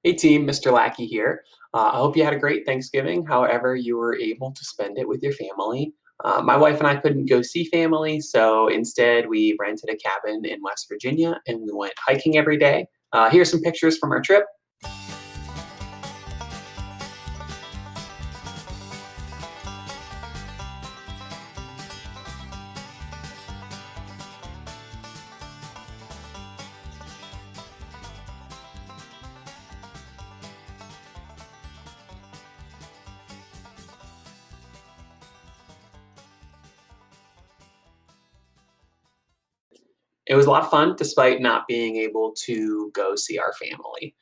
Hey team, Mr. Lackey here. I hope you had a great Thanksgiving, however you were able to spend it with your family. My wife and I couldn't go see family, so instead we rented a cabin in West Virginia and we went hiking every day. Here's some pictures from our trip. It was a lot of fun despite not being able to go see our family.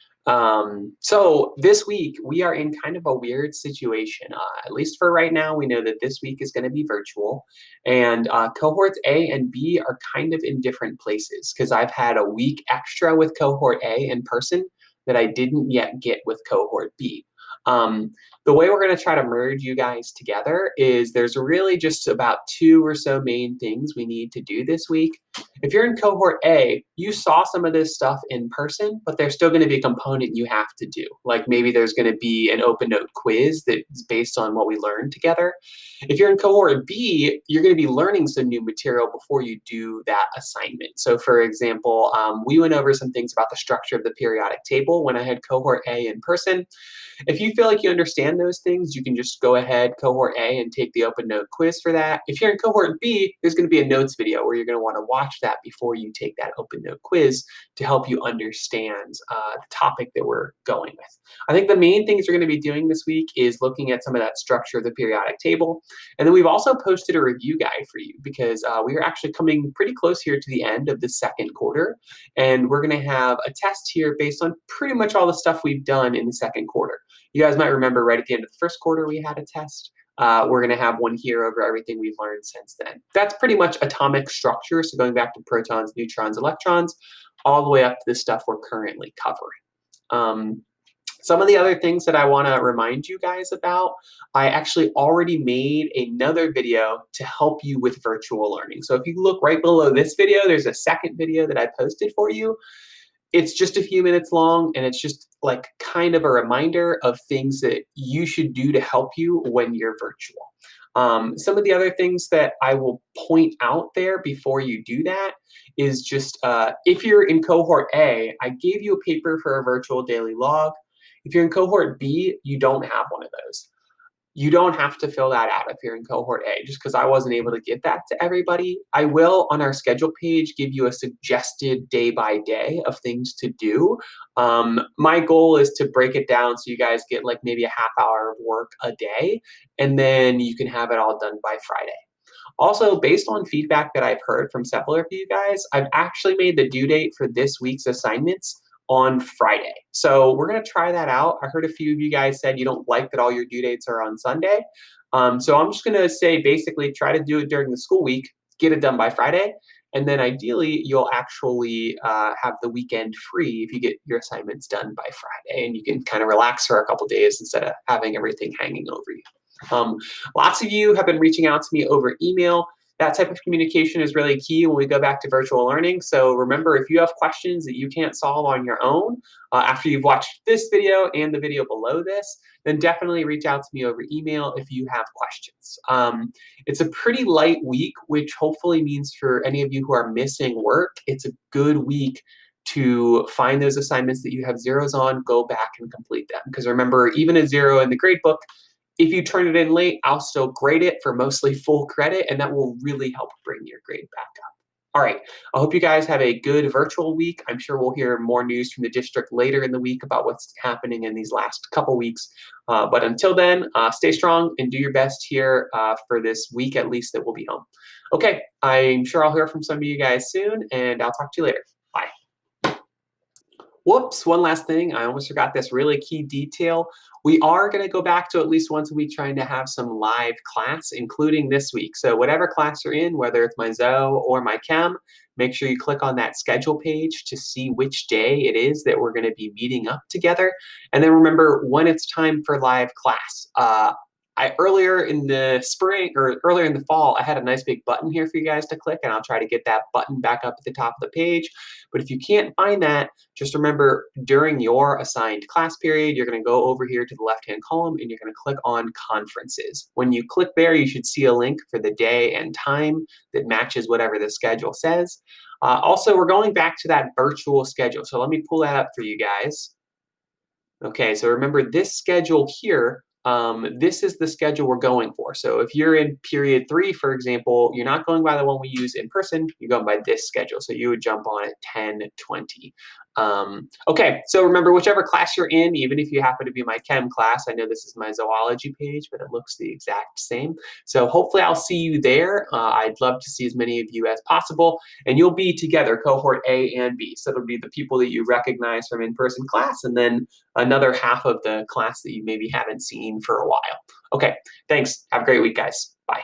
So this week we are in kind of a weird situation. At least for right now, we know that this week is going to be virtual, and cohorts A and B are kind of in different places because I've had a week extra with cohort A in person that I didn't yet get with cohort B. Um, the way we're going to try to merge you guys together is there's really just about two or so main things we need to do this week. If you're in cohort A, you saw some of this stuff in person, but there's still going to be a component you have to do. Like maybe there's going to be an open note quiz that is based on what we learned together. If you're in cohort B, you're going to be learning some new material before you do that assignment. So for example, we went over some things about the structure of the periodic table when I had cohort A in person. If you feel like you understand those things, you can just go ahead, cohort A, and take the open note quiz for that. If you're in cohort B, there's going to be a notes video where you're going to want to watch that before you take that open note quiz to help you understand the topic that we're going with. I think the main things we're going to be doing this week is looking at some of that structure of the periodic table. And then we've also posted a review guide for you because we are actually coming pretty close here to the end of the second quarter. And we're going to have a test here based on pretty much all the stuff we've done in the second quarter. You guys might remember right at the end of the first quarter, we had a test. We're going to have one here over everything we've learned since then. That's pretty much atomic structure. So going back to protons, neutrons, electrons, all the way up to the stuff we're currently covering. Some of the other things that I want to remind you guys about, I actually already made another video to help you with virtual learning. So if you look right below this video, there's a second video that I posted for you. It's just a few minutes long, and it's just like kind of a reminder of things that you should do to help you when you're virtual. Some of the other things that I will point out there before you do that is just if you're in cohort A, I gave you a paper for a virtual daily log. If you're in cohort B, you don't have one of those. You don't have to fill that out if you're in cohort A, just because I wasn't able to get that to everybody. I will, on our schedule page, give you a suggested day by day of things to do. My goal is to break it down so you guys get like maybe a half hour of work a day, and then you can have it all done by Friday. Also, based on feedback that I've heard from several of you guys, I've actually made the due date for this week's assignments on Friday. So we're going to try that out. I heard a few of you guys said you don't like that all your due dates are on Sunday. So I'm just going to say basically try to do it during the school week, get it done by Friday, and then ideally you'll actually have the weekend free if you get your assignments done by Friday, and you can kind of relax for a couple days instead of having everything hanging over you. Lots of you have been reaching out to me over email. That type of communication is really key when we go back to virtual learning. So remember, if you have questions that you can't solve on your own, after you've watched this video and the video below this, then definitely reach out to me over email if you have questions. It's a pretty light week, which hopefully means for any of you who are missing work, it's a good week to find those assignments that you have zeros on, go back and complete them. Because remember, even a zero in the grade book, if you turn it in late, I'll still grade it for mostly full credit, and that will really help bring your grade back up. All right, I hope you guys have a good virtual week. I'm sure we'll hear more news from the district later in the week about what's happening in these last couple weeks. But until then, stay strong and do your best here for this week at least that we'll be home. Okay, I'm sure I'll hear from some of you guys soon, and I'll talk to you later. Bye. Whoops, one last thing. I almost forgot this really key detail. We are going to go back to at least once a week trying to have some live class, including this week. So whatever class you're in, whether it's my Zoe or my Chem, make sure you click on that schedule page to see which day it is that we're going to be meeting up together. And then remember, when it's time for live class, Earlier in the spring or earlier in the fall, I had a nice big button here for you guys to click, and I'll try to get that button back up at the top of the page. But if you can't find that, just remember during your assigned class period, you're going to go over here to the left-hand column and you're going to click on conferences. When you click there, you should see a link for the day and time that matches whatever the schedule says. Also, we're going back to that virtual schedule. So let me pull that up for you guys. Okay, so remember this schedule here, this is the schedule we're going for. So if you're in period 3, for example, you're not going by the one we use in person, you're going by this schedule. So you would jump on at 10:20. Okay, so remember whichever class you're in, even if you happen to be my chem class, I know this is my zoology page, but it looks the exact same. So hopefully I'll see you there. I'd love to see as many of you as possible, and you'll be together, cohort A and B. So it'll be the people that you recognize from in-person class, and then another half of the class that you maybe haven't seen for a while. Okay, thanks. Have a great week, guys. Bye.